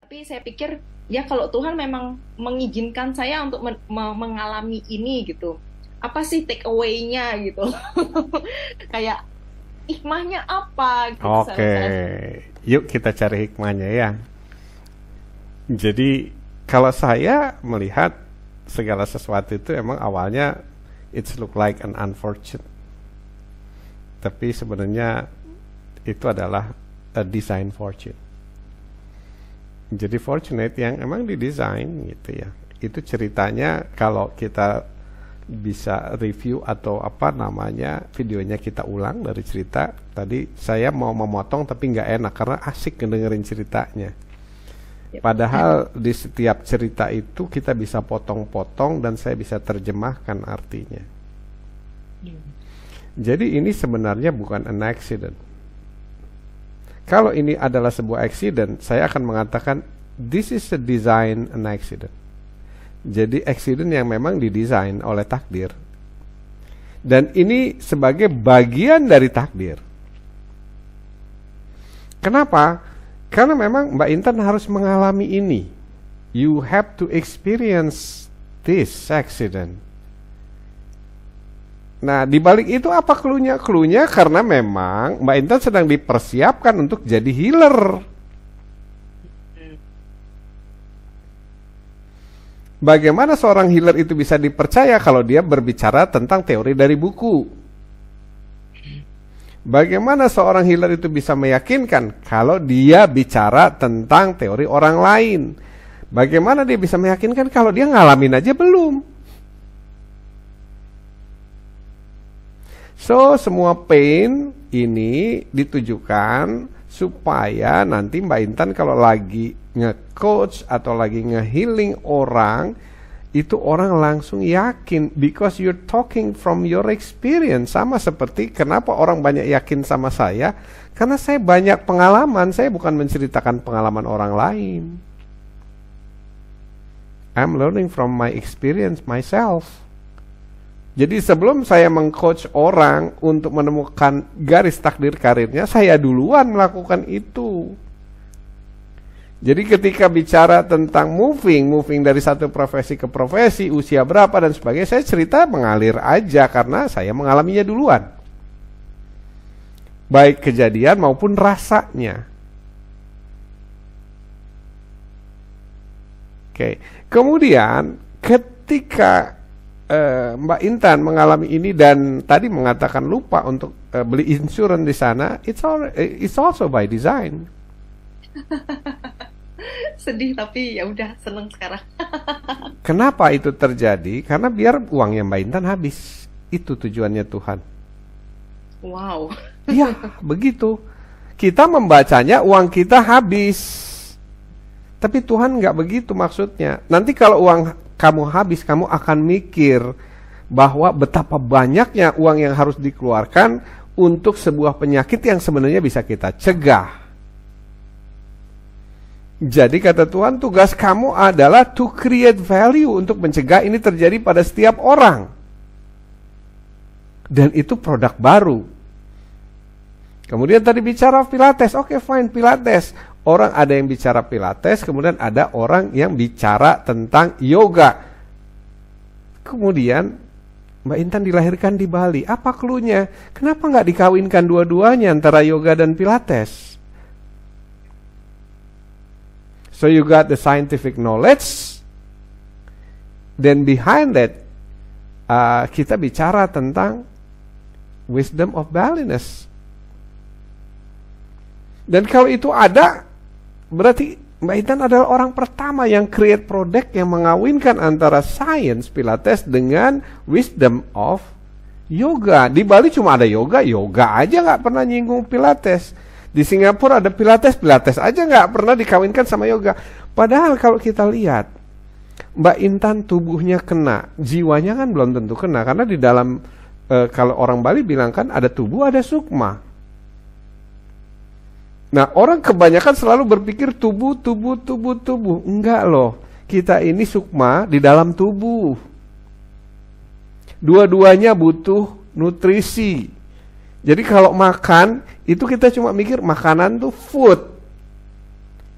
Tapi saya pikir ya kalau Tuhan memang mengizinkan saya untuk mengalami ini gitu, apa sih take away-nya gitu? Kayak hikmahnya apa gitu Oke, saya. yuk kita cari hikmahnya ya. Jadi kalau saya melihat segala sesuatu itu emang awalnya it's look like an unfortunate, tapi sebenarnya itu adalah a design fortune. Jadi fortunate yang emang didesain gitu ya. Itu ceritanya kalau kita bisa review atau apa namanya videonya kita ulang dari cerita tadi, saya mau memotong tapi nggak enak karena asik ngedengerin ceritanya. Yep. Padahal di setiap cerita itu kita bisa potong-potong dan saya bisa terjemahkan artinya. Jadi ini sebenarnya bukan an accident. Kalau ini adalah sebuah accident, saya akan mengatakan this is a design an accident. Jadi accident yang memang didesain oleh takdir. Dan ini sebagai bagian dari takdir. Kenapa? Karena memang Mbak Intan harus mengalami ini. You have to experience this accident. Nah, di balik itu apa cluenya? Cluenya karena memang Mbak Intan sedang dipersiapkan untuk jadi healer. Bagaimana seorang healer itu bisa dipercaya kalau dia berbicara tentang teori dari buku? Bagaimana seorang healer itu bisa meyakinkan kalau dia bicara tentang teori orang lain? Bagaimana dia bisa meyakinkan kalau dia ngalamin aja belum? So, semua pain ini ditujukan supaya nanti Mbak Intan kalau lagi nge-coach atau lagi nge-healing orang, itu orang langsung yakin because you're talking from your experience. Sama seperti kenapa orang banyak yakin sama saya, karena saya banyak pengalaman, saya bukan menceritakan pengalaman orang lain. I'm learning from my experience myself. Jadi sebelum saya meng-coach orang untuk menemukan garis takdir karirnya, saya duluan melakukan itu. Jadi ketika bicara tentang moving dari satu profesi ke profesi, usia berapa dan sebagainya, saya cerita mengalir aja karena saya mengalaminya duluan. Baik kejadian maupun rasanya. Oke. Kemudian ketika Mbak Intan mengalami ini dan tadi mengatakan lupa untuk beli insurance di sana, it's also by design. Sedih tapi ya udah seneng sekarang. Kenapa itu terjadi? Karena biar uangnya Mbak Intan habis. Itu tujuannya Tuhan. Wow. Iya, begitu. Kita membacanya uang kita habis. Tapi Tuhan nggak begitu maksudnya. Nanti kalau uang kamu habis, kamu akan mikir bahwa betapa banyaknya uang yang harus dikeluarkan untuk sebuah penyakit yang sebenarnya bisa kita cegah. Jadi kata Tuhan, tugas kamu adalah to create value untuk mencegah ini terjadi pada setiap orang. Dan itu produk baru. Kemudian tadi bicara Pilates, oke fine Pilates. Orang ada yang bicara Pilates, kemudian ada orang yang bicara tentang yoga. Kemudian Mbak Intan dilahirkan di Bali. Apa cluenya? Kenapa nggak dikawinkan dua-duanya antara yoga dan Pilates? So you got the scientific knowledge, then behind that kita bicara tentang wisdom of Balinese. Dan kalau itu ada, berarti Mbak Intan adalah orang pertama yang create product yang mengawinkan antara science Pilates dengan wisdom of yoga. Di Bali cuma ada yoga aja nggak pernah nyinggung Pilates. Di Singapura ada Pilates aja nggak pernah dikawinkan sama yoga. Padahal kalau kita lihat, Mbak Intan tubuhnya kena, jiwanya kan belum tentu kena. Karena di dalam, kalau orang Bali bilang kan ada tubuh, ada sukma. Nah, orang kebanyakan selalu berpikir tubuh. Enggak loh, kita ini sukma di dalam tubuh. Dua-duanya butuh nutrisi. Jadi kalau makan, itu kita cuma mikir makanan tuh food.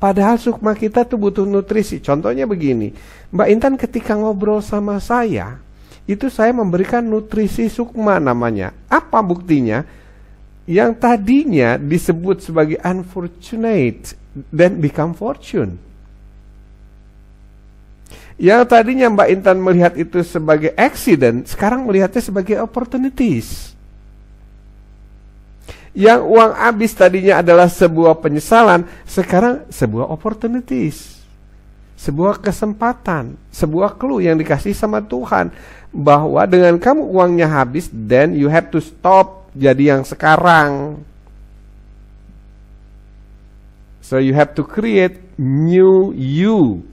Padahal sukma kita tuh butuh nutrisi. Contohnya begini, Mbak Intan ketika ngobrol sama saya, itu saya memberikan nutrisi sukma namanya. Apa buktinya? Yang tadinya disebut sebagai unfortunate dan become fortune. Yang tadinya Mbak Intan melihat itu sebagai accident, sekarang melihatnya sebagai opportunities. Yang uang habis tadinya adalah sebuah penyesalan, sekarang sebuah opportunities. Sebuah kesempatan, sebuah clue yang dikasih sama Tuhan. Bahwa dengan kamu uangnya habis, then you have to stop jadi yang sekarang. So you have to create new you.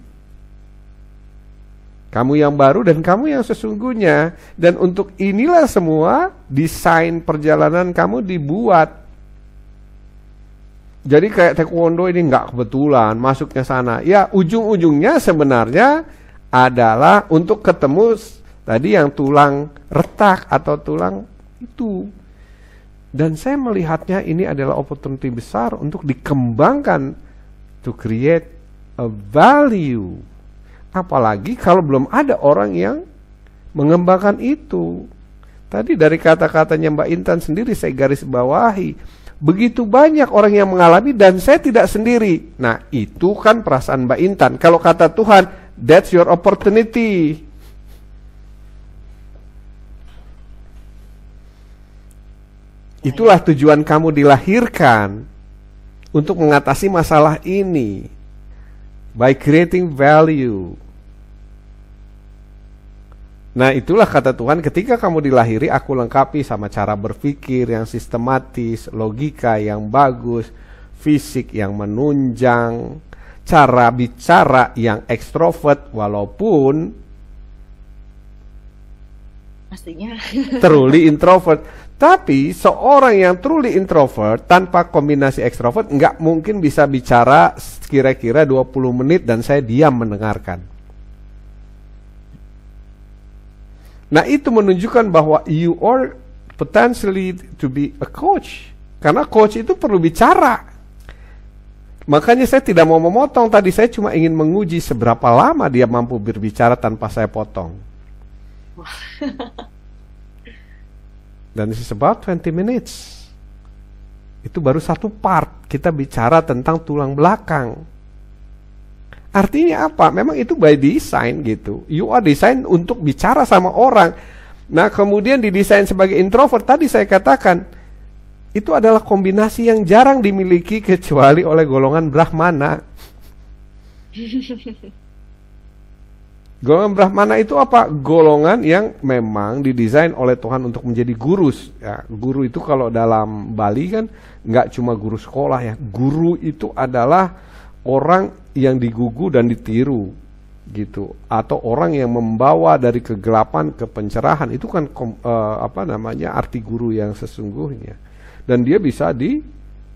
Kamu yang baru dan kamu yang sesungguhnya. Dan untuk inilah semua desain perjalanan kamu dibuat. Jadi kayak taekwondo ini nggak kebetulan masuknya sana. Ya ujung-ujungnya sebenarnya adalah untuk ketemu tadi yang tulang retak atau tulang itu. Dan saya melihatnya ini adalah opportunity besar untuk dikembangkan to create a value. Apalagi kalau belum ada orang yang mengembangkan itu. Tadi dari kata-katanya Mbak Intan sendiri saya garis bawahi. Begitu banyak orang yang mengalami dan saya tidak sendiri. Nah itu kan perasaan Mbak Intan. Kalau kata Tuhan, that's your opportunity. Itulah tujuan kamu dilahirkan. Untuk mengatasi masalah ini. By creating value. Nah itulah kata Tuhan, ketika kamu dilahiri aku lengkapi sama cara berpikir yang sistematis, logika yang bagus, fisik yang menunjang, cara bicara yang ekstrovert walaupun pastinya truly introvert. Tapi seorang yang truly introvert tanpa kombinasi ekstrovert nggak mungkin bisa bicara kira-kira 20 menit dan saya diam mendengarkan. Nah itu menunjukkan bahwa you are potentially to be a coach. Karena coach itu perlu bicara. Makanya saya tidak mau memotong tadi, saya cuma ingin menguji seberapa lama dia mampu berbicara tanpa saya potong. Dan this is about 20 minutes. Itu baru satu part, kita bicara tentang tulang belakang. Artinya apa? Memang itu by design gitu. You are design untuk bicara sama orang. Nah kemudian didesain sebagai introvert, tadi saya katakan, itu adalah kombinasi yang jarang dimiliki kecuali oleh golongan Brahmana. Golongan Brahmana itu apa? Golongan yang memang didesain oleh Tuhan untuk menjadi gurus. Ya, guru itu kalau dalam Bali kan nggak cuma guru sekolah ya. Guru itu adalah orang yang digugu dan ditiru gitu, atau orang yang membawa dari kegelapan ke pencerahan. Itu kan arti guru yang sesungguhnya. Dan dia bisa di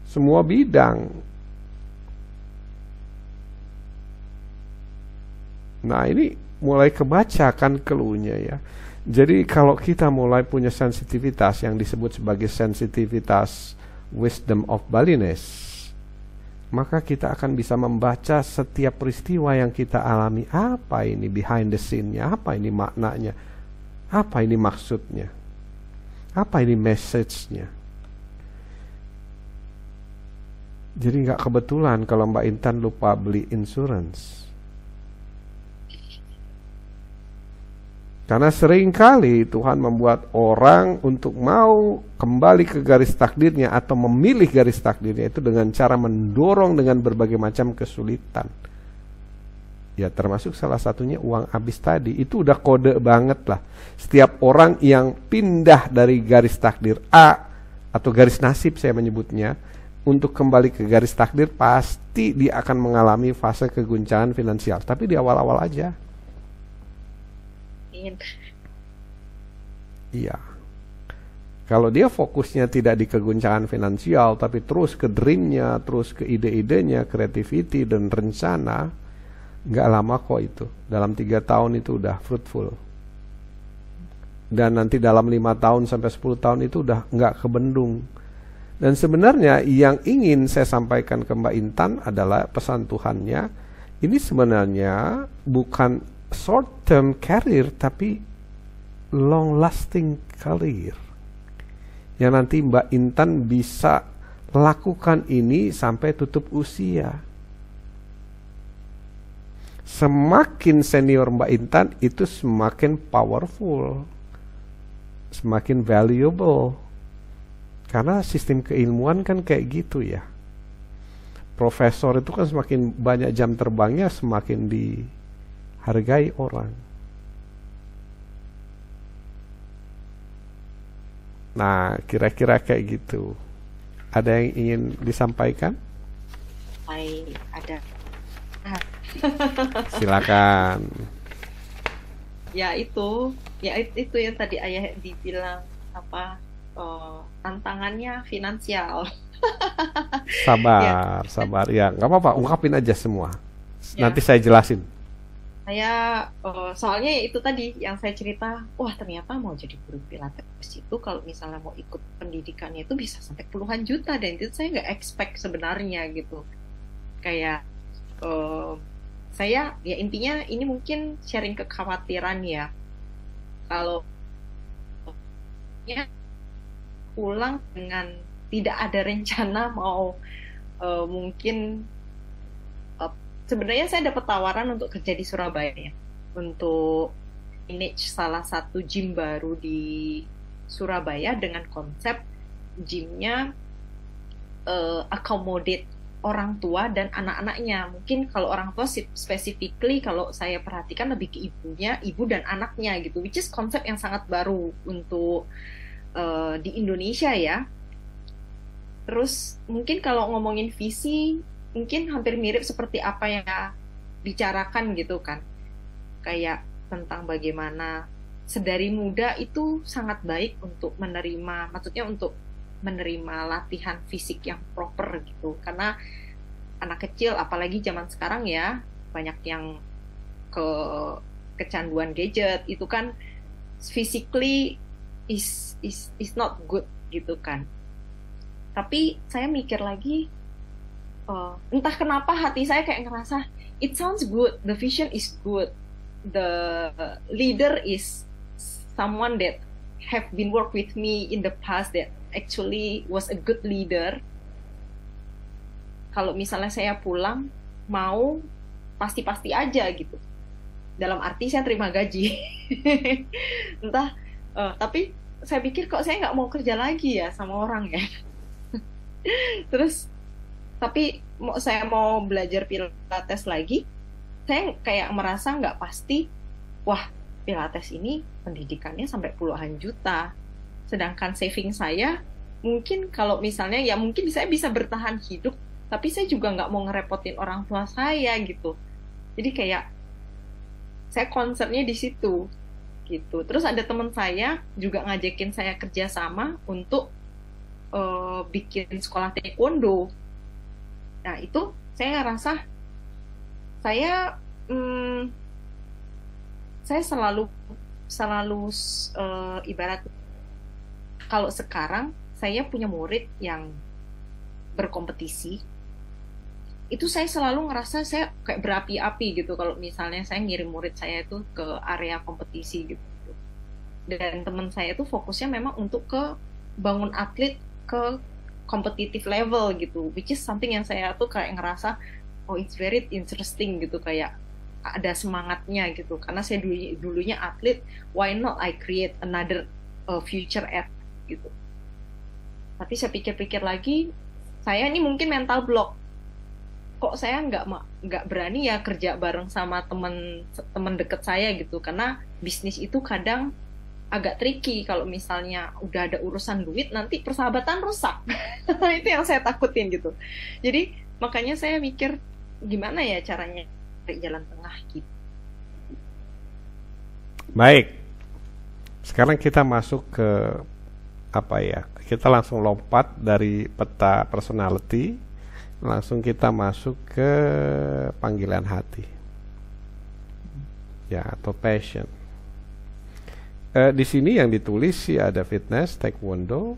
semua bidang. Nah ini mulai kebacakan clue-nya ya. Jadi kalau kita mulai punya sensitivitas yang disebut sebagai sensitivitas wisdom of Balinese, maka kita akan bisa membaca setiap peristiwa yang kita alami. Apa ini behind the scene-nya? Apa ini maknanya? Apa ini maksudnya? Apa ini message-nya? Jadi nggak kebetulan kalau Mbak Intan lupa beli insurance. Karena seringkali Tuhan membuat orang untuk mau kembali ke garis takdirnya atau memilih garis takdirnya itu dengan cara mendorong dengan berbagai macam kesulitan. Ya termasuk salah satunya uang habis tadi. Itu udah kode banget lah. Setiap orang yang pindah dari garis takdir A atau garis nasib saya menyebutnya, untuk kembali ke garis takdir pasti dia akan mengalami fase keguncangan finansial. Tapi di awal-awal aja. Iya. Kalau dia fokusnya tidak di keguncangan finansial, tapi terus ke dreamnya, terus ke ide-idenya, creativity dan rencana, nggak lama kok itu. Dalam 3 tahun itu udah fruitful. Dan nanti dalam 5 tahun sampai 10 tahun itu udah nggak kebendung. Dan sebenarnya yang ingin saya sampaikan ke Mbak Intan adalah pesan Tuhannya, ini sebenarnya bukan short term career, tapi long lasting career. Yang nanti Mbak Intan bisa lakukan ini sampai tutup usia. Semakin senior Mbak Intan itu semakin powerful, semakin valuable. Karena sistem keilmuan kan kayak gitu ya. Profesor itu kan semakin banyak jam terbangnya semakin dihargai orang. Nah, kira-kira kayak gitu. Ada yang ingin disampaikan? Ada. Silakan. Ya itu yang tadi ayah dibilang apa, tantangannya finansial. Sabar ya, nggak apa-apa, ungkapin aja semua. Ya. Nanti saya jelasin. Saya soalnya itu tadi yang saya cerita, wah ternyata mau jadi guru pilates itu kalau misalnya mau ikut pendidikannya itu bisa sampai puluhan juta, dan itu saya nggak expect sebenarnya gitu. Kayak saya ya intinya ini mungkin sharing kekhawatiran ya, kalau ya pulang dengan tidak ada rencana mau mungkin sebenarnya saya dapat tawaran untuk kerja di Surabaya ya, untuk manage salah satu gym baru di Surabaya dengan konsep gymnya accommodate orang tua dan anak-anaknya. Mungkin kalau orang tua specifically kalau saya perhatikan lebih ke ibunya, ibu dan anaknya gitu, which is konsep yang sangat baru untuk di Indonesia ya. Terus mungkin kalau ngomongin visi mungkin hampir mirip seperti apa yang bicarakan gitu kan, kayak tentang bagaimana sedari muda itu sangat baik untuk menerima, maksudnya untuk menerima latihan fisik yang proper gitu, karena anak kecil apalagi zaman sekarang ya banyak yang kecanduan gadget itu kan, physically is not good gitu kan. Tapi saya mikir lagi, entah kenapa hati saya kayak ngerasa it sounds good, the vision is good, the leader is someone that have been work with me in the past that actually was a good leader. Kalau misalnya saya pulang mau pasti-pasti aja gitu, dalam arti saya terima gaji entah tapi saya pikir kok saya nggak mau kerja lagi ya sama orang ya terus tapi saya mau belajar pilates lagi, saya kayak merasa nggak pasti, wah pilates ini pendidikannya sampai puluhan juta, sedangkan saving saya mungkin kalau misalnya ya mungkin saya bisa bertahan hidup, tapi saya juga nggak mau ngerepotin orang tua saya gitu. Jadi kayak saya concernnya di situ gitu. Terus ada teman saya juga ngajakin saya kerjasama untuk bikin sekolah taekwondo. Nah itu saya ngerasa saya selalu ibarat kalau sekarang saya punya murid yang berkompetisi, itu saya selalu ngerasa saya kayak berapi-api gitu kalau misalnya saya ngirim murid saya itu ke area kompetisi gitu. Dan teman saya itu fokusnya memang untuk ke bangun atlet ke competitive level gitu, which is something yang saya tuh kayak ngerasa oh it's very interesting gitu, kayak ada semangatnya gitu, karena saya dulunya atlet, why not I create another future athlete gitu. Tapi saya pikir-pikir lagi, saya ini mungkin mental block, kok saya nggak berani ya kerja bareng sama teman deket saya gitu, karena bisnis itu kadang agak tricky, kalau misalnya udah ada urusan duit nanti persahabatan rusak itu yang saya takutin gitu. Jadi makanya saya mikir gimana ya caranya cari jalan tengah gitu. Baik, sekarang kita masuk ke apa ya, kita langsung lompat dari peta personality, langsung kita masuk ke panggilan hati ya, atau passion. Di sini yang ditulis sih ada fitness, taekwondo,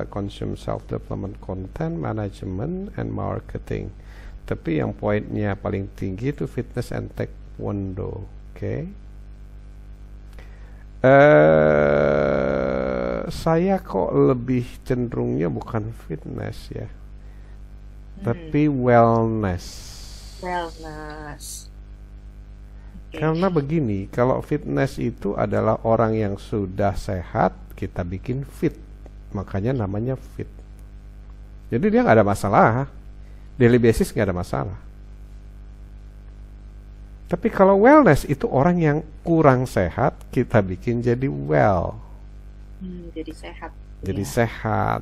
consume self-development, content management, and marketing. Tapi yang poinnya paling tinggi itu fitness and taekwondo. Oke. Saya kok lebih cenderungnya bukan fitness ya, tapi wellness. Wellness. Karena begini, kalau fitness itu adalah orang yang sudah sehat, kita bikin fit, makanya namanya fit. Jadi dia nggak ada masalah, daily basis nggak ada masalah. Tapi kalau wellness itu orang yang kurang sehat, kita bikin jadi well. Jadi sehat. Jadi sehat.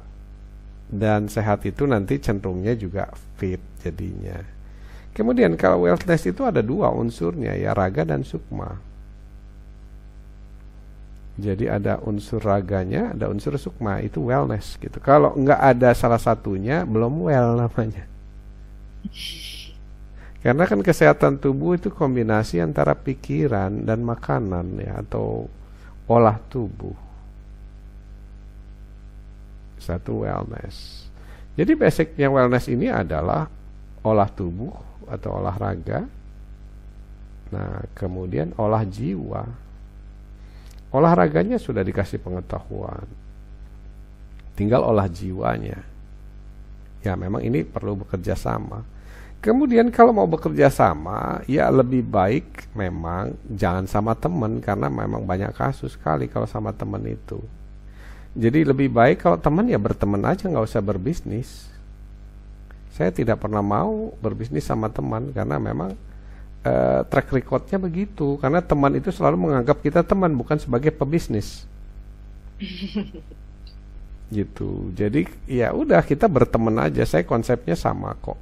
Dan sehat itu nanti cenderungnya juga fit jadinya. Kemudian kalau wellness itu ada dua unsurnya ya, raga dan sukma. Jadi ada unsur raganya, ada unsur sukma, itu wellness gitu. Kalau nggak ada salah satunya, belum well namanya. Karena kan kesehatan tubuh itu kombinasi antara pikiran dan makanan ya, atau olah tubuh. Satu wellness. Jadi basicnya wellness ini adalah olah tubuh atau olahraga. Nah, kemudian olah jiwa. Olahraganya sudah dikasih pengetahuan. Tinggal olah jiwanya. Ya, memang ini perlu bekerja sama. Kemudian kalau mau bekerja sama, ya lebih baik memang jangan sama teman, karena memang banyak kasus sekali kalau sama teman itu. Jadi lebih baik kalau teman ya berteman aja, nggak usah berbisnis. Saya tidak pernah mau berbisnis sama teman karena memang track recordnya begitu. Karena teman itu selalu menganggap kita teman, bukan sebagai pebisnis. Gitu. Jadi ya udah, kita berteman aja. Saya konsepnya sama kok.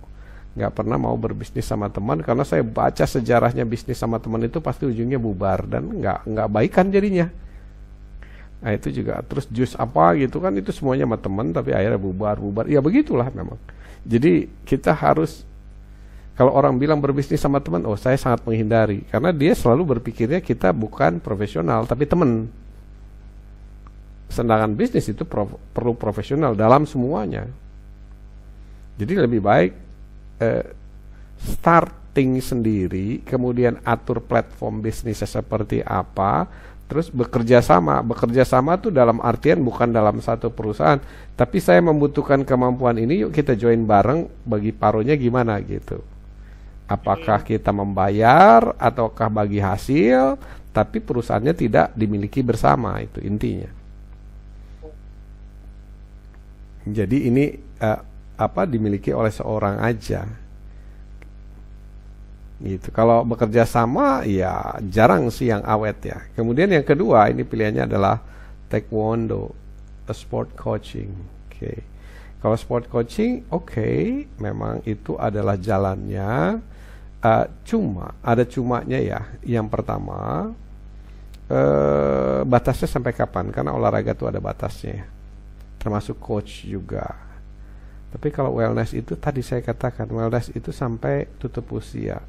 Nggak pernah mau berbisnis sama teman, karena saya baca sejarahnya bisnis sama teman itu pasti ujungnya bubar dan nggak baikan jadinya. Nah itu juga, terus jus apa gitu kan, itu semuanya sama teman tapi akhirnya bubar. Ya begitulah memang. Jadi kita harus, kalau orang bilang berbisnis sama teman, oh saya sangat menghindari, karena dia selalu berpikirnya kita bukan profesional tapi teman. Sedangkan bisnis itu perlu profesional dalam semuanya. Jadi lebih baik starting sendiri, kemudian atur platform bisnisnya seperti apa, terus bekerja sama. Bekerja sama tuh dalam artian bukan dalam satu perusahaan, tapi saya membutuhkan kemampuan ini, yuk kita join bareng, bagi paruhnya gimana gitu. Apakah kita membayar ataukah bagi hasil, tapi perusahaannya tidak dimiliki bersama, itu intinya. Jadi ini dimiliki oleh seorang aja gitu. Kalau bekerja sama ya jarang sih yang awet ya. Kemudian yang kedua, ini pilihannya adalah taekwondo, sport coaching. Oke. Kalau sport coaching, memang itu adalah jalannya. Cuma ada cumanya ya. Yang pertama, batasnya sampai kapan? Karena olahraga itu ada batasnya, termasuk coach juga. Tapi kalau wellness itu, tadi saya katakan, wellness itu sampai tutup usia.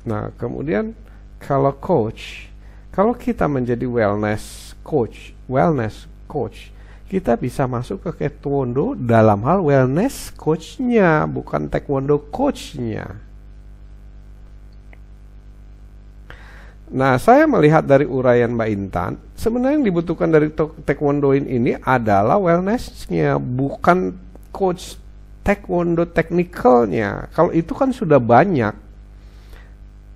Nah, kemudian kalau coach, kalau kita menjadi wellness coach, kita bisa masuk ke taekwondo dalam hal wellness coachnya, bukan taekwondo coachnya. Nah, saya melihat dari uraian Mbak Intan, sebenarnya yang dibutuhkan dari taekwondo ini adalah wellness-nya, bukan coach taekwondo technical-nya. Kalau itu kan sudah banyak.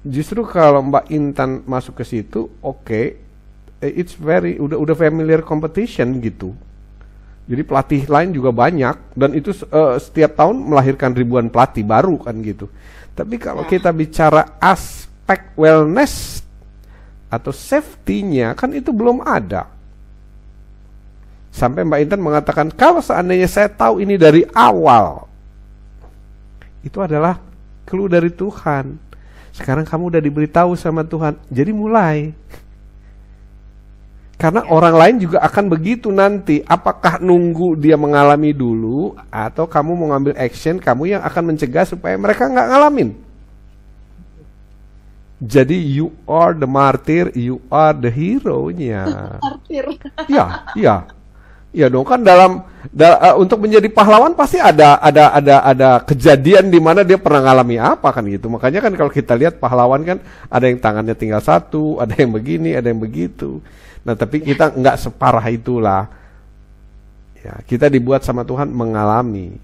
Justru kalau Mbak Intan masuk ke situ, it's udah familiar competition gitu. Jadi pelatih lain juga banyak, dan itu setiap tahun melahirkan ribuan pelatih baru kan gitu. Tapi kalau kita bicara aspek wellness atau safety-nya, kan itu belum ada. Sampai Mbak Intan mengatakan, kalau seandainya saya tahu ini dari awal, itu adalah clue dari Tuhan. Sekarang kamu udah diberitahu sama Tuhan, jadi mulai. Karena orang lain juga akan begitu nanti. Apakah nunggu dia mengalami dulu, atau kamu mau ngambil action, kamu yang akan mencegah supaya mereka nggak ngalamin. Jadi you are the martyr, you are the hero-nya. Martyr. Ya. Ya dong kan untuk menjadi pahlawan pasti ada kejadian di mana dia pernah ngalami apa kan gitu. Makanya kan kalau kita lihat pahlawan kan ada yang tangannya tinggal satu, ada yang begini, ada yang begitu. Nah tapi kita nggak separah itulah. Ya, kita dibuat sama Tuhan mengalami.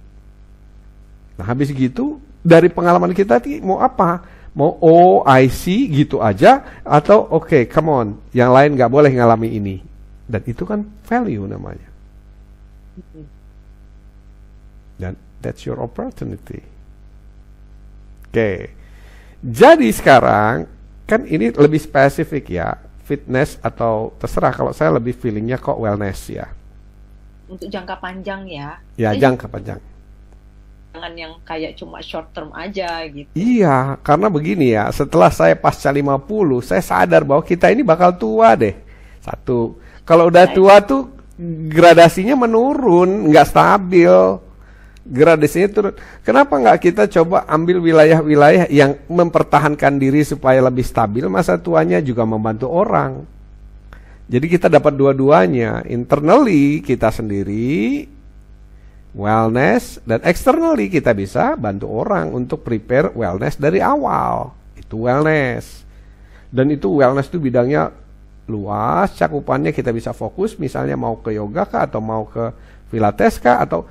Nah habis gitu dari pengalaman kita mau apa? Mau I see gitu aja atau oke, come on, yang lain nggak boleh ngalami ini. Dan itu kan value namanya. Dan that's your opportunity. Oke. Jadi sekarang kan ini lebih spesifik ya, fitness atau terserah, kalau saya lebih feelingnya kok wellness ya. Untuk jangka panjang ya. Ya, jangka panjang. Jangan yang kayak cuma short term aja gitu. Iya, karena begini ya, setelah saya pasca 50, saya sadar bahwa kita ini bakal tua deh. Satu, kalau udah tua tuh gradasinya menurun, nggak stabil, gradasinya turun. Kenapa nggak kita coba ambil wilayah-wilayah yang mempertahankan diri supaya lebih stabil, masa tuanya juga membantu orang. Jadi kita dapat dua-duanya, internally kita sendiri, wellness, dan externally kita bisa bantu orang untuk prepare wellness dari awal. Itu wellness. Dan itu wellness itu bidangnya luas, cakupannya kita bisa fokus, misalnya mau ke yoga kah, atau mau ke pilates kah, atau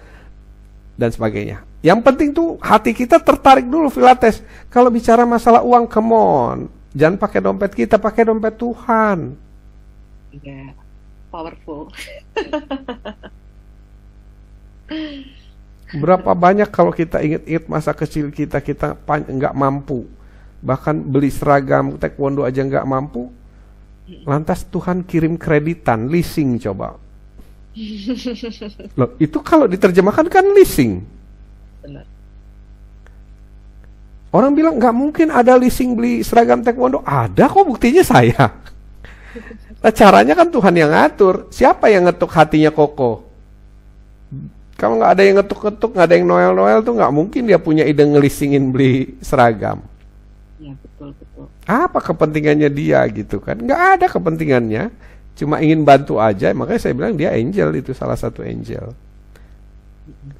dan sebagainya. Yang penting tuh hati kita tertarik dulu pilates. Kalau bicara masalah uang, come on, jangan pakai dompet kita, pakai dompet Tuhan. Iya, powerful. Berapa banyak kalau kita ingat-ingat masa kecil kita nggak mampu, bahkan beli seragam taekwondo aja nggak mampu. Lantas Tuhan kirim kreditan, leasing coba. Loh, itu kalau diterjemahkan kan leasing. Benar. Orang bilang nggak mungkin ada leasing beli seragam taekwondo. Ada kok, buktinya saya. Nah, caranya kan Tuhan yang ngatur. Siapa yang ngetuk hatinya Koko? Kalau nggak ada yang ngetuk-ngetuk, nggak ada yang noel-noel tuh nggak mungkin dia punya ide ngelisingin beli seragam. Ya, betul. Apa kepentingannya dia gitu kan? Nggak ada kepentingannya, cuma ingin bantu aja. Makanya saya bilang dia angel, itu salah satu angel.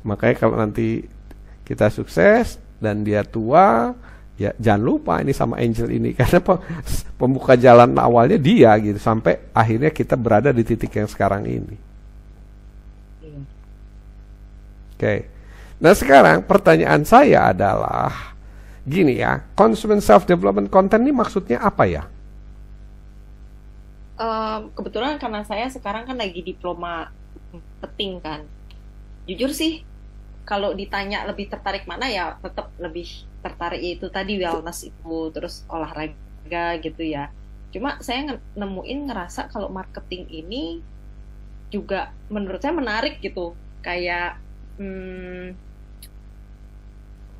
Makanya kalau nanti kita sukses dan dia tua, ya jangan lupa ini sama angel ini, karena pembuka jalan awalnya dia gitu, sampai akhirnya kita berada di titik yang sekarang ini. Oke. Nah sekarang pertanyaan saya adalah gini ya, consumer self-development content ini maksudnya apa ya? Kebetulan karena saya sekarang kan lagi diploma marketing kan. Jujur sih, kalau ditanya lebih tertarik mana ya tetap lebih tertarik itu tadi wellness itu, terus olahraga gitu ya. Cuma saya ngerasa kalau marketing ini juga menurut saya menarik gitu. Kayak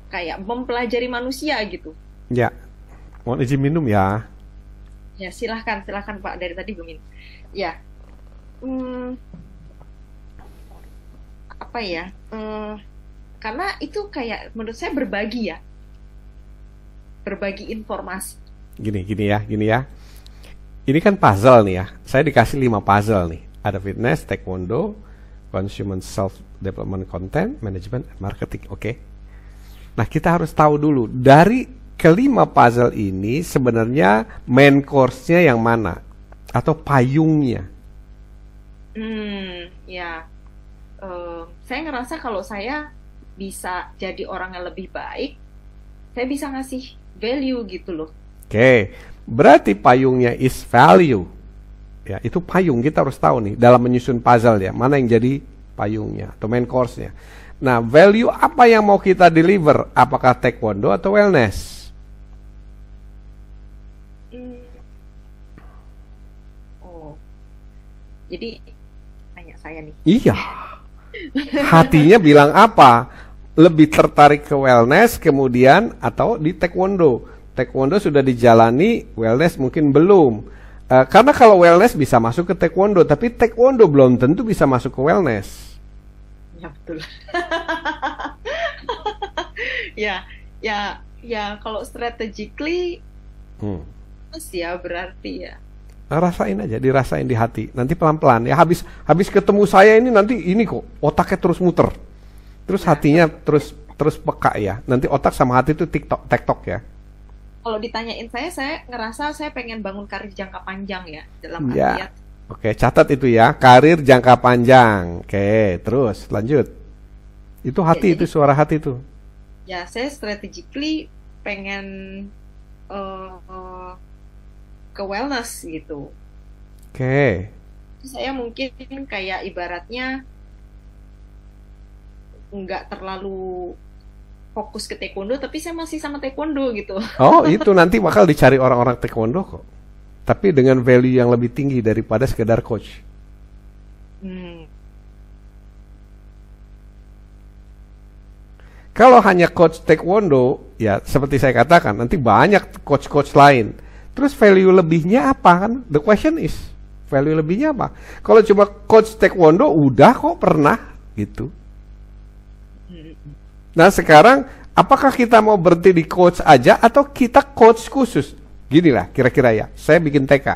kayak mempelajari manusia gitu. Ya, mau izin minum ya? Ya silahkan Pak, dari tadi belum minum. Ya, apa ya? Karena itu kayak menurut saya berbagi ya, berbagi informasi. Gini ya. Ini kan puzzle nih ya. Saya dikasih 5 puzzle nih. Ada fitness, taekwondo, consumer self-development content, management, marketing. Oke. Nah kita harus tahu dulu dari kelima puzzle ini sebenarnya main course-nya yang mana atau payungnya. Ya. Saya ngerasa kalau saya bisa jadi orang yang lebih baik, saya bisa ngasih value gitu loh. Oke. Berarti payungnya is value. Ya, itu payung, kita harus tahu nih dalam menyusun puzzle ya, mana yang jadi payungnya atau main course-nya. Nah, value apa yang mau kita deliver? Apakah taekwondo atau wellness? Jadi tanya saya nih. Iya. Hatinya bilang apa? Lebih tertarik ke wellness kemudian atau di taekwondo? Taekwondo sudah dijalani, wellness mungkin belum. Karena kalau wellness bisa masuk ke taekwondo, tapi taekwondo belum tentu bisa masuk ke wellness. Ya betul. ya kalau strategically, ya berarti ya. Rasain aja, dirasain di hati. Nanti pelan-pelan ya, habis ketemu saya ini nanti ini kok otaknya terus muter. Terus hatinya terus peka ya. Nanti otak sama hati itu tektok ya. Kalau ditanyain saya ngerasa saya pengen bangun karir jangka panjang ya, dalam Ya. artian Oke, catat itu ya, karir jangka panjang. Oke, terus lanjut. Itu ya, hati, jadi itu suara hati tuh. ya saya strategically pengen eh, ke wellness gitu. Oke. Saya mungkin kayak ibaratnya nggak terlalu fokus ke taekwondo, tapi saya masih sama taekwondo gitu. Oh, itu nanti bakal dicari orang-orang taekwondo kok. Tapi dengan value yang lebih tinggi daripada sekedar coach. Hmm. Kalau hanya coach taekwondo, ya seperti saya katakan, nanti banyak coach-coach lain. Terus value lebihnya apa kan? The question is, value lebihnya apa? Kalau cuma coach taekwondo, udah kok pernah gitu. Nah sekarang, apakah kita mau berhenti di coach aja atau kita coach khusus? Gini lah kira-kira ya, saya bikin TK.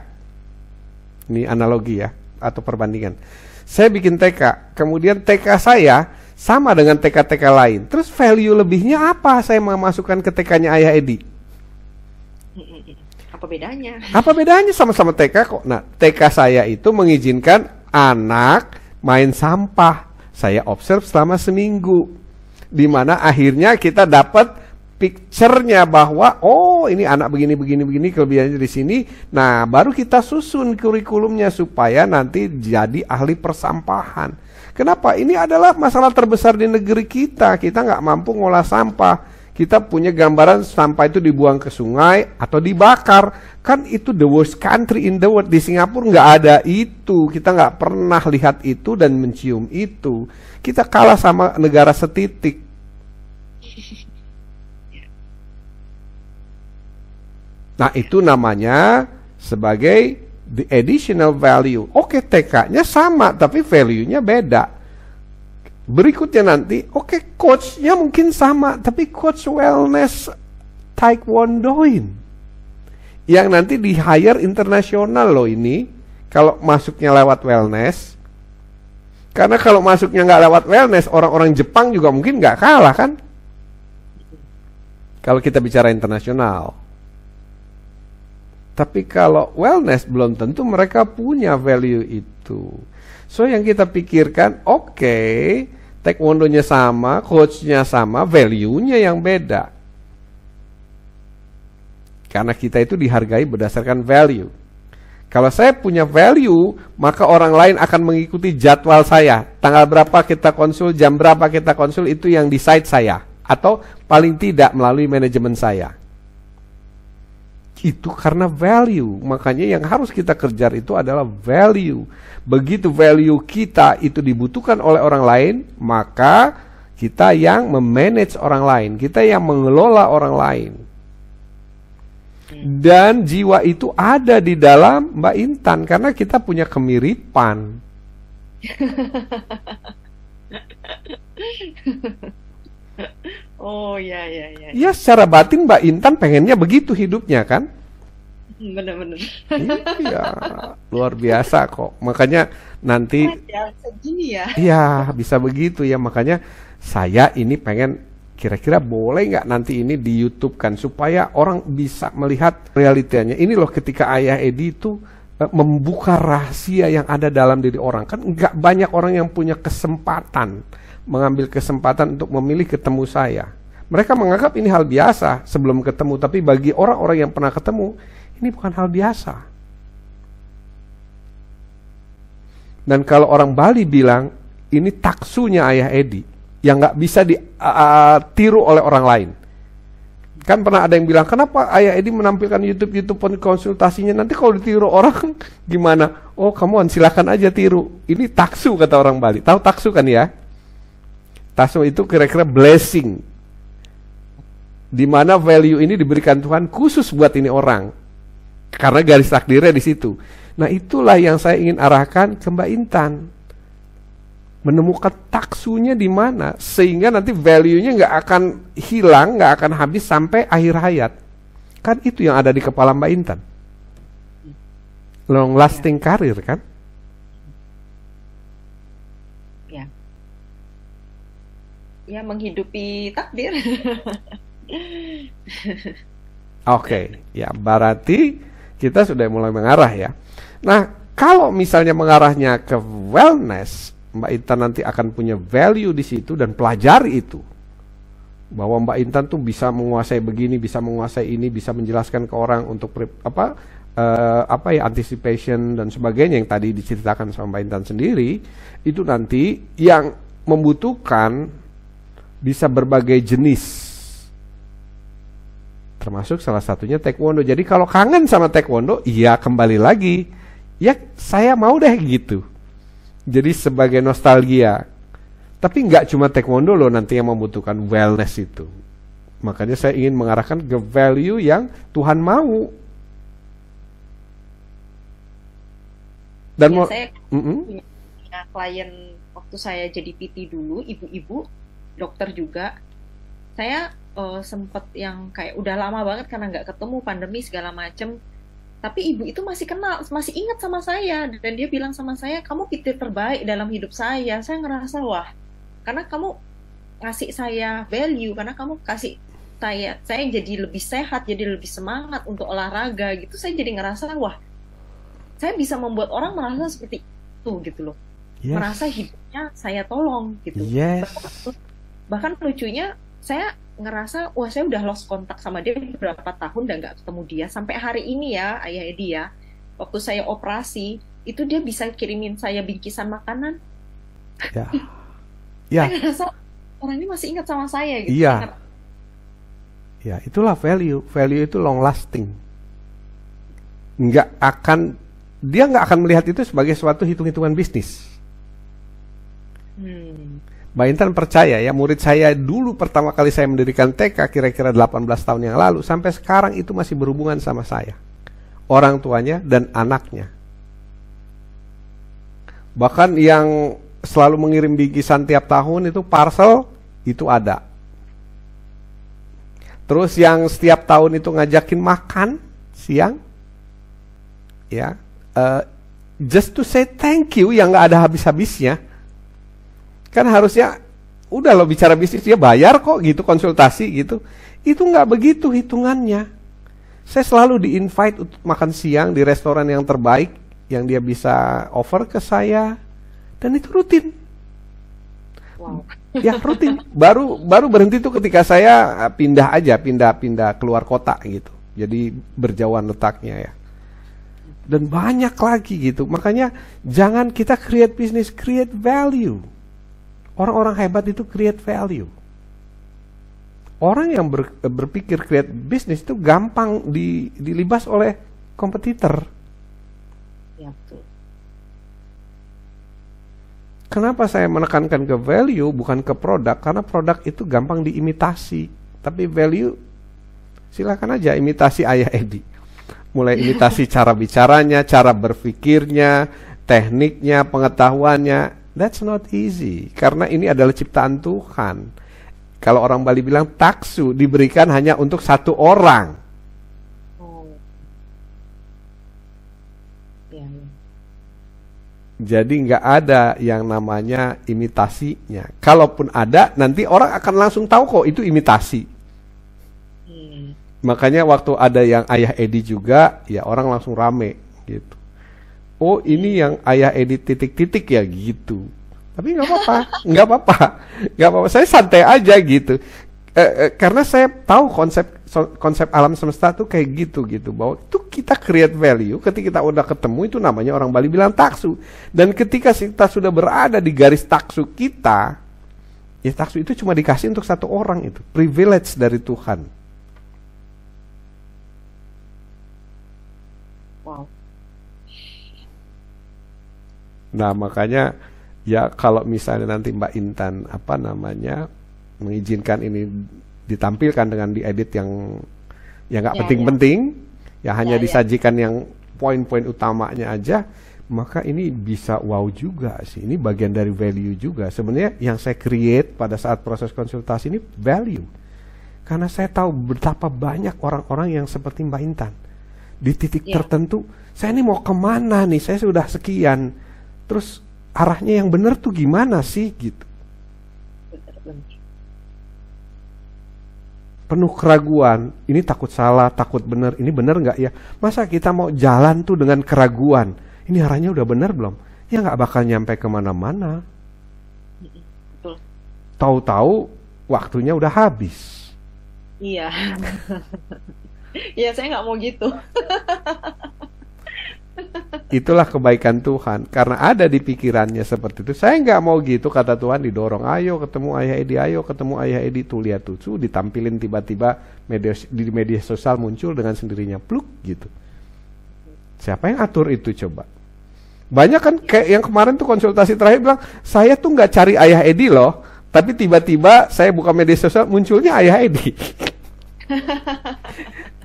Ini analogi ya, atau perbandingan. Saya bikin TK, kemudian TK saya sama dengan TK-TK lain. Terus value lebihnya apa saya mau masukkan ke TK-nya Ayah Edi? Apa bedanya? Apa bedanya, sama-sama TK kok. Nah, TK saya itu mengizinkan anak main sampah. Saya observe selama seminggu. Di mana akhirnya kita dapat picture-nya bahwa oh ini anak begini kelebihannya di sini. Nah, baru kita susun kurikulumnya supaya nanti jadi ahli persampahan. Kenapa? Ini adalah masalah terbesar di negeri kita. Kita nggak mampu ngolah sampah. Kita punya gambaran sampah itu dibuang ke sungai atau dibakar. Kan itu the worst country in the world. Di Singapura nggak ada itu. Kita nggak pernah lihat itu dan mencium itu. Kita kalah sama negara setitik. Nah itu namanya sebagai the additional value. Oke, TK-nya sama tapi value-nya beda. Berikutnya nanti, oke, coach-nya mungkin sama tapi coach wellness taekwondoin. Yang nanti di hire internasional loh ini. Kalau masuknya lewat wellness. Karena kalau masuknya nggak lewat wellness, orang-orang Jepang juga mungkin nggak kalah kan? Kalau kita bicara internasional. Tapi kalau wellness belum tentu mereka punya value itu. So yang kita pikirkan, oke, taekwondonya sama, coachnya sama, value-nya yang beda. Karena kita itu dihargai berdasarkan value. Kalau saya punya value, maka orang lain akan mengikuti jadwal saya. Tanggal berapa kita konsul, jam berapa kita konsul, itu yang decide saya. Atau paling tidak melalui manajemen saya. Itu karena value. Makanya yang harus kita kejar itu adalah value. Begitu value kita itu dibutuhkan oleh orang lain, maka kita yang memanage orang lain, kita yang mengelola orang lain. Dan jiwa itu ada di dalam Mbak Intan karena kita punya kemiripan. Oh ya. Ya secara batin Mbak Intan pengennya begitu hidupnya kan? Bener-bener. Iya, luar biasa kok. Makanya nanti segini ya. iya bisa begitu ya. Makanya saya ini pengen kira-kira boleh nggak nanti ini di YouTube kan supaya orang bisa melihat realitanya. Ini loh ketika Ayah Edi itu membuka rahasia yang ada dalam diri orang. Kan nggak banyak orang yang punya kesempatan mengambil kesempatan untuk memilih ketemu saya. Mereka menganggap ini hal biasa sebelum ketemu, tapi bagi orang-orang yang pernah ketemu, ini bukan hal biasa. Dan kalau orang Bali bilang, ini taksunya Ayah Edi, yang nggak bisa ditiru oleh orang lain. Kan pernah ada yang bilang, kenapa Ayah Edi menampilkan YouTube konsultasinya, nanti kalau ditiru orang gimana? Oh kamu silakan aja tiru. Ini taksu kata orang Bali. Tahu taksu kan ya? Taksu itu kira-kira blessing. Di mana value ini diberikan Tuhan khusus buat ini orang. Karena garis takdirnya di situ. Nah itulah yang saya ingin arahkan ke Mbak Intan. Menemukan taksunya di mana sehingga nanti value-nya nggak akan hilang, nggak akan habis sampai akhir hayat. Kan itu yang ada di kepala Mbak Intan. long Ya, lasting karir kan? ya, ya menghidupi takdir. Oke, ya berarti kita sudah mulai mengarah ya. Nah, kalau misalnya mengarahnya ke wellness, Mbak Intan nanti akan punya value di situ dan pelajari itu. Bahwa Mbak Intan tuh bisa menguasai begini, bisa menguasai ini, bisa menjelaskan ke orang untuk anticipation dan sebagainya yang tadi diceritakan sama Mbak Intan sendiri, itu nanti yang membutuhkan bisa berbagai jenis. Termasuk salah satunya taekwondo. Jadi kalau kangen sama taekwondo, ya kembali lagi. Ya saya mau deh gitu. Jadi sebagai nostalgia. Tapi nggak cuma taekwondo loh nanti yang membutuhkan wellness itu. Makanya saya ingin mengarahkan ke value yang Tuhan mau. Dan Ya, saya punya klien waktu saya jadi PT dulu, ibu-ibu, dokter juga. Saya sempet yang kayak udah lama banget karena nggak ketemu, pandemi segala macem. Tapi ibu itu masih kenal, masih ingat sama saya. Dan dia bilang sama saya, kamu PT terbaik dalam hidup saya. Saya ngerasa, wah, karena kamu ngasih saya value, karena kamu kasih saya jadi lebih sehat, jadi lebih semangat untuk olahraga gitu. Saya jadi ngerasa, wah, saya bisa membuat orang merasa seperti itu gitu loh. yes, Merasa hidupnya saya tolong gitu. yes, Bahkan lucunya saya ngerasa, wah saya udah lost kontak sama dia beberapa tahun dan nggak ketemu dia. Sampai hari ini ya, Ayah Edi ya, waktu saya operasi, itu dia bisa kirimin saya bingkisan makanan. ya, ya, Saya ngerasa orang ini masih ingat sama saya gitu. iya, ya itulah value. Value itu long lasting. Dia nggak akan melihat itu sebagai suatu hitung-hitungan bisnis. Mbak Intan percaya ya, murid saya dulu pertama kali saya mendirikan TK kira-kira 18 tahun yang lalu, sampai sekarang itu masih berhubungan sama saya, orang tuanya dan anaknya. Bahkan yang selalu mengirim bingkisan tiap tahun itu parcel, itu ada. Terus yang setiap tahun itu ngajakin makan siang, ya, just to say thank you yang nggak ada habis-habisnya. Kan harusnya udah lo bicara bisnis dia bayar kok gitu, konsultasi gitu. Itu nggak begitu hitungannya. Saya selalu di-invite untuk makan siang di restoran yang terbaik yang dia bisa offer ke saya, dan itu rutin. Wow. Ya rutin. Baru berhenti tuh ketika saya pindah keluar kota gitu. Jadi berjauhan letaknya ya. Dan banyak lagi gitu. Makanya jangan kita create business, create value. Orang-orang hebat itu create value. Orang yang berpikir create business itu gampang dilibas oleh kompetitor. Ya, betul. Kenapa saya menekankan ke value bukan ke produk? Karena produk itu gampang diimitasi. Tapi value silakan aja imitasi Ayah Edi. Mulai imitasi cara bicaranya, cara berpikirnya, tekniknya, pengetahuannya. That's not easy, karena ini adalah ciptaan Tuhan. Kalau orang Bali bilang taksu diberikan hanya untuk satu orang. Oh. Ya, ya. Jadi nggak ada yang namanya imitasinya. Kalaupun ada, nanti orang akan langsung tahu kok itu imitasi. Makanya waktu ada yang Ayah Edi juga, ya orang langsung rame gitu. Oh ini yang Ayah Edi titik-titik ya gitu. Tapi nggak apa-apa, nggak apa-apa. Saya santai aja gitu. Karena saya tahu konsep alam semesta tuh kayak gitu bahwa itu kita create value. Ketika kita udah ketemu itu namanya orang Bali bilang taksu. Dan ketika kita sudah berada di garis taksu kita, ya taksu itu cuma dikasih untuk satu orang itu, privilege dari Tuhan. Wow. Nah makanya ya kalau misalnya nanti Mbak Intan mengizinkan ini ditampilkan dengan diedit yang nggak penting-penting, ya hanya disajikan yang poin-poin utamanya aja, maka ini bisa wow juga sih. Ini bagian dari value juga. Sebenarnya yang saya create pada saat proses konsultasi ini value, karena saya tahu betapa banyak orang-orang yang seperti Mbak Intan. Di titik Ya, tertentu, saya ini mau kemana nih? Saya sudah sekian. Terus arahnya yang benar tuh gimana sih gitu. benar-benar. Penuh keraguan, ini takut salah, takut benar, ini benar nggak ya? Masa kita mau jalan tuh dengan keraguan? Ini arahnya udah benar belum? Ya nggak bakal nyampe kemana-mana. Betul. Tahu-tahu waktunya udah habis. Iya. Iya, saya nggak mau gitu. Itulah kebaikan Tuhan, karena ada di pikirannya seperti itu. Saya nggak mau gitu, kata Tuhan, didorong, ayo ketemu Ayah Edi, ayo ketemu Ayah Edi, tuh lihat tuh, ditampilin tiba-tiba di media sosial muncul dengan sendirinya, pluk gitu. Siapa yang atur itu coba? Banyak kan kayak yang kemarin tuh konsultasi terakhir bilang, saya tuh nggak cari Ayah Edi loh, tapi tiba-tiba saya buka media sosial munculnya Ayah Edi.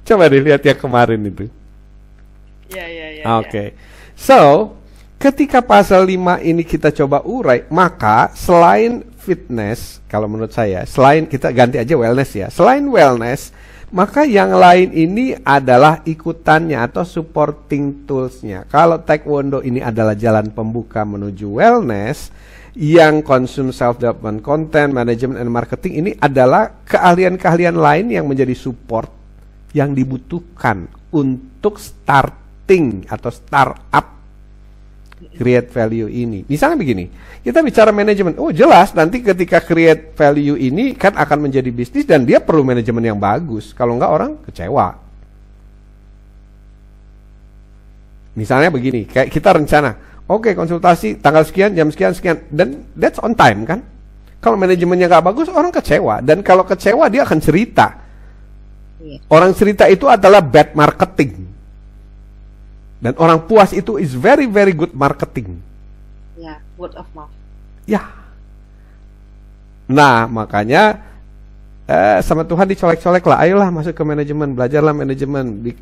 Coba dilihat yang kemarin itu. Iya, iya, iya. Oke. So, ketika pasal 5 ini kita coba urai, maka selain fitness, kalau menurut saya, selain kita ganti aja wellness ya. Selain wellness, maka yang lain ini adalah ikutannya atau supporting tools-nya. Kalau taekwondo ini adalah jalan pembuka menuju wellness, yang consume self-development content, management and marketing ini adalah keahlian-keahlian lain yang menjadi support yang dibutuhkan untuk starting atau startup create value ini. Misalnya begini, kita bicara manajemen. Oh jelas nanti ketika create value ini kan akan menjadi bisnis dan dia perlu manajemen yang bagus. Kalau enggak orang kecewa. Misalnya begini, kayak kita rencana, oke, konsultasi tanggal sekian, jam sekian, sekian, dan that's on time kan. Kalau manajemennya nggak bagus, orang kecewa. Dan kalau kecewa dia akan cerita. Iya. Orang cerita itu adalah bad marketing. Dan orang puas itu is very very good marketing. Ya, word of mouth. Ya. Nah, makanya sama Tuhan dicolek-colek lah. Ayolah masuk ke manajemen, belajarlah manajemen.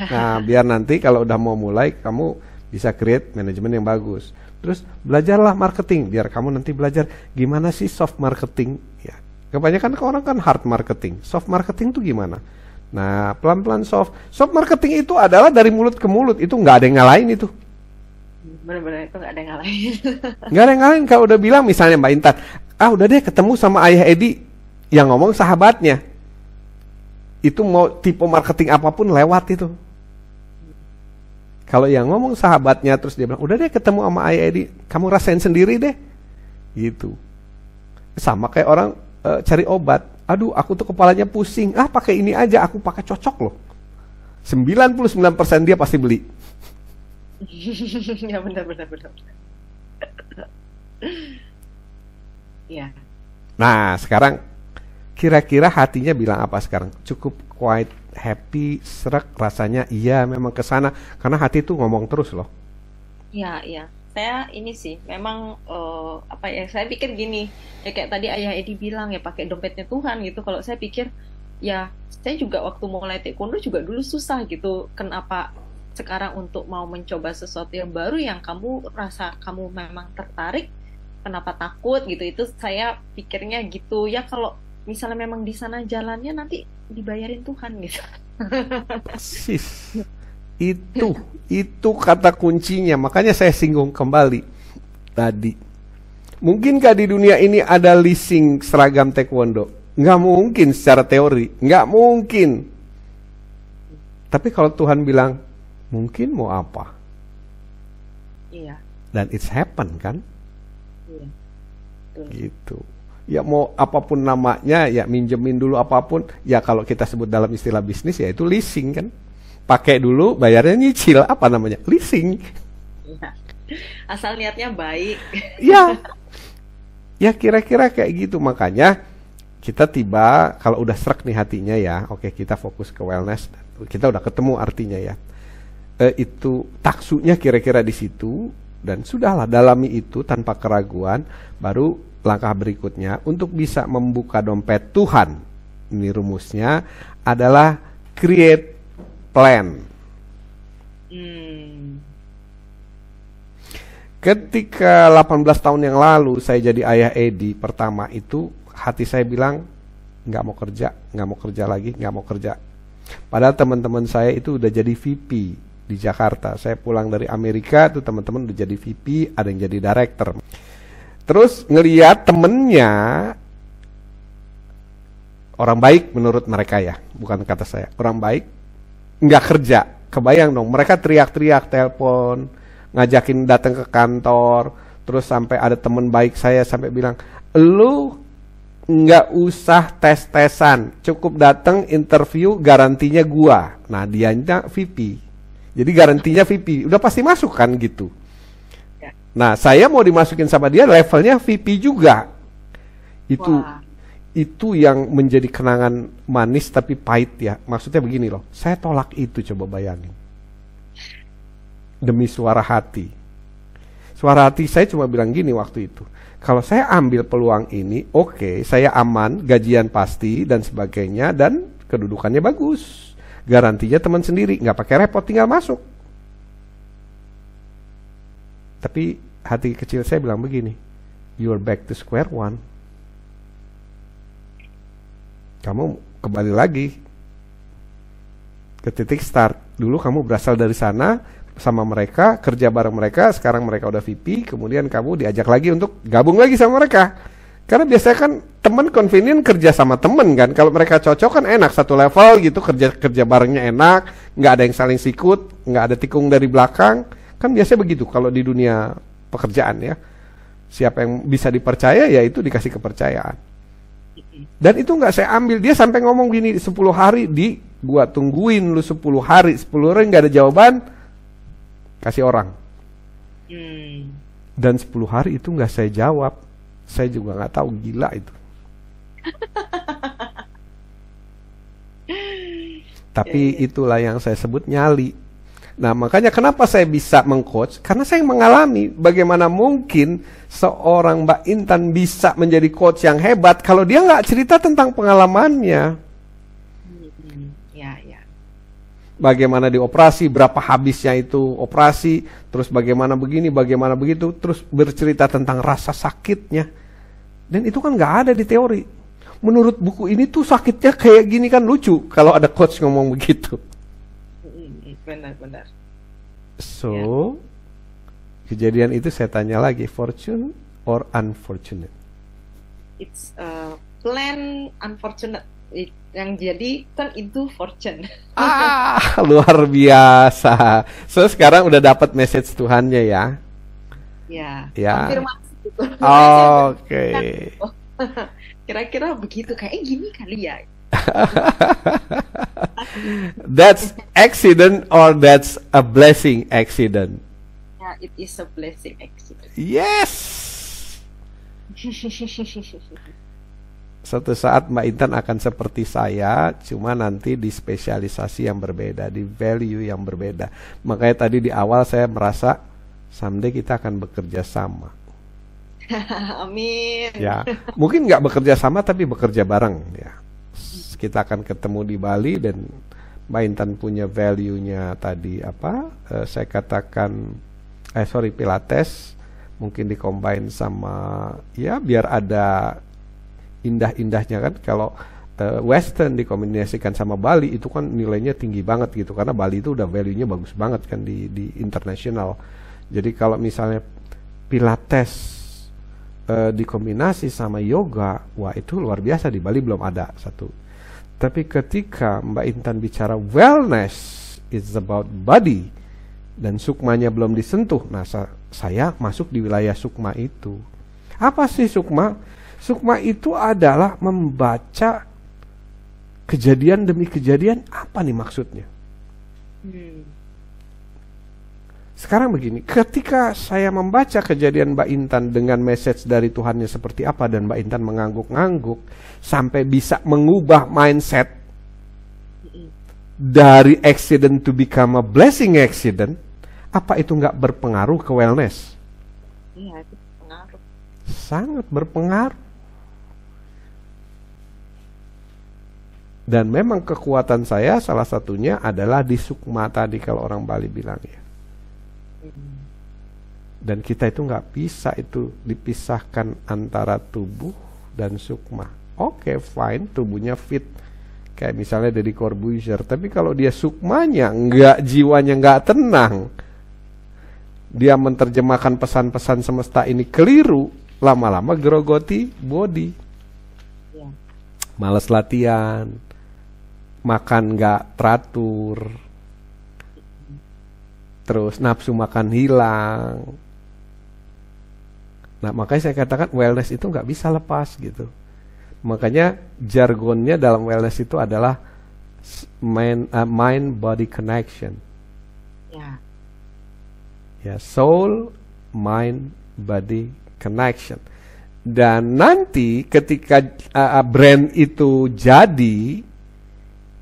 Nah, biar nanti kalau udah mau mulai kamu bisa create manajemen yang bagus. Terus belajarlah marketing, biar kamu nanti belajar gimana sih soft marketing. Ya. Kebanyakan orang kan hard marketing. Soft marketing tuh gimana? Nah, pelan-pelan soft. Soft marketing itu adalah dari mulut ke mulut. Itu nggak ada yang ngalahin itu. Benar-benar itu nggak ada yang ngalahin. Nggak ada yang ngalahin. Kalau udah bilang misalnya Mbak Intan, udah deh ketemu sama Ayah Edi, yang ngomong sahabatnya. Itu mau tipe marketing apapun lewat itu. Kalau yang ngomong sahabatnya terus dia bilang, udah deh ketemu sama Ayah Edi, kamu rasain sendiri deh. Gitu. Sama kayak orang cari obat. Aduh, aku tuh kepalanya pusing. Pakai ini aja, aku pakai cocok loh. 99% dia pasti beli. Ya benar. Ya. Nah, sekarang kira-kira hatinya bilang apa sekarang? Cukup quite happy, serak rasanya. Iya, memang kesana. Karena hati tuh ngomong terus loh. Ya, ya. Saya ini sih, memang saya pikir gini, ya kayak tadi Ayah Edi bilang ya pakai dompetnya Tuhan gitu. Kalau saya pikir, ya saya juga waktu mulai taekwondo juga dulu susah gitu. Kenapa sekarang untuk mau mencoba sesuatu yang baru yang kamu rasa kamu memang tertarik, kenapa takut gitu? Itu saya pikirnya gitu. Ya kalau misalnya memang di sana jalannya nanti dibayarin Tuhan gitu. Persis. Itu kata kuncinya. Makanya saya singgung kembali tadi. Mungkinkah di dunia ini ada leasing seragam taekwondo? Nggak mungkin secara teori. Nggak mungkin. Tapi kalau Tuhan bilang, mungkin mau apa? Iya. Dan it's happen kan? Iya. Betul. Gitu. Ya mau apapun namanya, ya minjemin dulu apapun. Ya kalau kita sebut dalam istilah bisnis ya itu leasing kan. Pakai dulu, bayarnya nyicil. Apa namanya? Leasing. Ya. Asal niatnya baik. Ya. Ya kira-kira kayak gitu. Makanya kita tiba, kalau udah srek nih hatinya ya, oke kita fokus ke wellness. Kita udah ketemu artinya ya. Itu taksunya kira-kira di situ. Dan sudahlah dalami itu tanpa keraguan. Baru langkah berikutnya untuk bisa membuka dompet Tuhan. Ini rumusnya adalah create plan. Ketika 18 tahun yang lalu saya jadi Ayah Edi pertama itu, hati saya bilang nggak mau kerja lagi, nggak mau kerja. Padahal teman-teman saya itu udah jadi VP di Jakarta. Saya pulang dari Amerika tuh teman-teman udah jadi VP, ada yang jadi director. Terus ngeliat temennya orang baik menurut mereka ya, bukan kata saya. Orang baik nggak kerja. Kebayang dong, mereka teriak-teriak telepon, ngajakin datang ke kantor. Terus sampai ada teman baik saya sampai bilang, lu nggak usah tes-tesan, cukup datang interview, garantinya gua. Nah dianya VP, jadi garantinya VP, udah pasti masuk kan gitu. Nah saya mau dimasukin sama dia levelnya VP juga. Itu yang menjadi kenangan manis tapi pahit ya. Maksudnya begini loh, saya tolak itu, coba bayangin. Demi suara hati. Suara hati saya cuma bilang gini waktu itu, kalau saya ambil peluang ini, oke, saya aman, gajian pasti dan sebagainya, dan kedudukannya bagus. Garantinya teman sendiri, nggak pakai repot, tinggal masuk. Tapi hati kecil saya bilang begini, you're back to square one. Kamu kembali lagi ke titik start. Dulu kamu berasal dari sana, sama mereka, kerja bareng mereka, sekarang mereka udah VP, kemudian kamu diajak lagi untuk gabung lagi sama mereka. Karena biasanya kan teman convenient kerja sama temen kan, kalau mereka cocok kan enak, satu level gitu, kerja barengnya enak, nggak ada yang saling sikut, nggak ada tikung dari belakang, kan biasanya begitu kalau di dunia pekerjaan ya. Siapa yang bisa dipercaya ya itu dikasih kepercayaan. Dan itu nggak saya ambil, dia sampai ngomong gini, 10 hari gua tungguin lu 10 hari, 10 hari nggak ada jawaban, kasih orang. Dan 10 hari itu nggak saya jawab. Saya juga nggak tahu, gila itu. Tapi itulah yang saya sebut nyali. Nah makanya kenapa saya bisa mengcoach, karena saya mengalami. Bagaimana mungkin seorang Mbak Intan bisa menjadi coach yang hebat kalau dia nggak cerita tentang pengalamannya. Bagaimana dioperasi, berapa habisnya itu operasi, terus bagaimana begini, bagaimana begitu, terus bercerita tentang rasa sakitnya. Dan itu kan nggak ada di teori. Menurut buku ini tuh sakitnya kayak gini, kan lucu kalau ada coach ngomong begitu. Benar-benar. So, kejadian itu saya tanya lagi, fortune or unfortunate? It's a plan unfortunate. Yang jadi kan itu fortune. Luar biasa. So sekarang udah dapat message Tuhannya ya. Ya. Konfirmasi gitu. Oke. Kira-kira begitu, kayak gini kali ya. That's accident or that's a blessing accident? Yeah, it is a blessing accident. Yes. Suatu saat Mbak Intan akan seperti saya, cuma nanti di spesialisasi yang berbeda, di value yang berbeda. Makanya tadi di awal saya merasa someday kita akan bekerja sama. Amin. Ya, mungkin nggak bekerja sama tapi bekerja bareng ya. Kita akan ketemu di Bali dan Mbak Intan punya value-nya tadi apa? Saya katakan, Pilates, mungkin dikombin sama ya biar ada indah-indahnya kan. Kalau Western dikombinasikan sama Bali itu kan nilainya tinggi banget gitu, karena Bali itu udah value-nya bagus banget kan di internasional. Jadi kalau misalnya Pilates dikombinasi sama yoga, wah itu luar biasa, di Bali belum ada satu. Tapi ketika Mbak Intan bicara wellness, it's about body, dan sukmanya belum disentuh, nah saya masuk di wilayah sukma itu. Apa sih sukma? Sukma itu adalah membaca kejadian demi kejadian, apa nih maksudnya? Sekarang begini, ketika saya membaca kejadian Mbak Intan dengan message dari Tuhannya seperti apa, dan Mbak Intan mengangguk-ngangguk sampai bisa mengubah mindset dari accident to become a blessing accident, apa itu nggak berpengaruh ke wellness? Iya, itu berpengaruh. Sangat berpengaruh. Dan memang kekuatan saya salah satunya adalah di sukma tadi kalau orang Bali bilang ya. Dan kita itu nggak bisa itu dipisahkan antara tubuh dan sukma. Oke, fine, tubuhnya fit Kayak misalnya Deddy Corbuzier. Tapi kalau dia sukmanya enggak, jiwanya enggak tenang, dia menerjemahkan pesan-pesan semesta ini keliru, lama-lama grogoti body. Ya. Malas latihan, makan enggak teratur, terus nafsu makan hilang. Nah, makanya saya katakan wellness itu nggak bisa lepas gitu. Makanya jargonnya dalam wellness itu adalah mind-body connection. Ya. Ya, soul, mind, body connection. Dan nanti ketika brand itu jadi,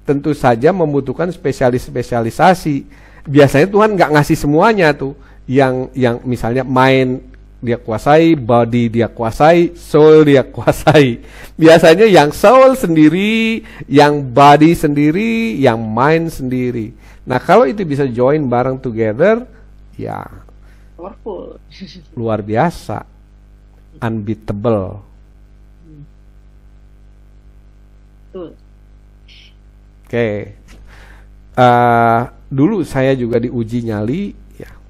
tentu saja membutuhkan spesialisasi. Biasanya Tuhan nggak ngasih semuanya tuh. Yang misalnya mind dia kuasai, body dia kuasai, soul dia kuasai. Biasanya yang soul sendiri, yang body sendiri, yang mind sendiri. Nah, kalau itu bisa join bareng together, ya Powerful. luar biasa, unbeatable. Betul. Oke. Dulu saya juga diuji nyali.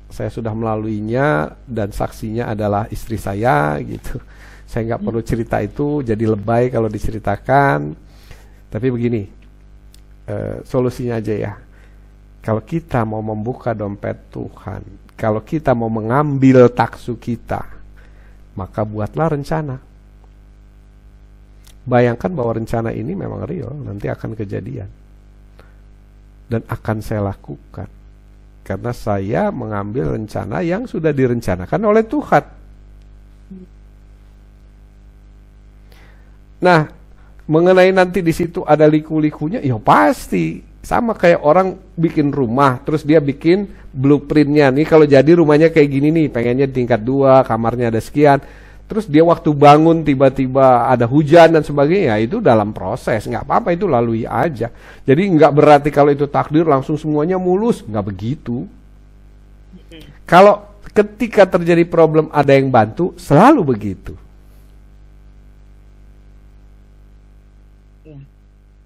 Saya sudah melaluinya dan saksinya adalah istri saya gitu. Saya nggak perlu cerita itu, jadi lebay kalau diceritakan. Tapi begini, solusinya aja ya. Kalau kita mau membuka dompet Tuhan, kalau kita mau mengambil taksu kita, maka buatlah rencana. Bayangkan bahwa rencana ini memang real, nanti akan kejadian. Dan akan saya lakukan. Karena saya mengambil rencana yang sudah direncanakan oleh Tuhan. Nah, mengenai nanti di situ ada liku-likunya, ya pasti. Sama kayak orang bikin rumah, terus dia bikin blueprintnya. Nih kalau jadi rumahnya kayak gini nih, pengennya tingkat 2, kamarnya ada sekian. Terus dia waktu bangun tiba-tiba ada hujan dan sebagainya, ya itu dalam proses, nggak apa-apa, itu lalui aja. Jadi nggak berarti kalau itu takdir langsung semuanya mulus, nggak begitu. Kalau ketika terjadi problem ada yang bantu, selalu begitu. Ya.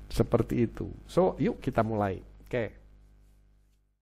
Seperti itu. So, yuk kita mulai. Oke.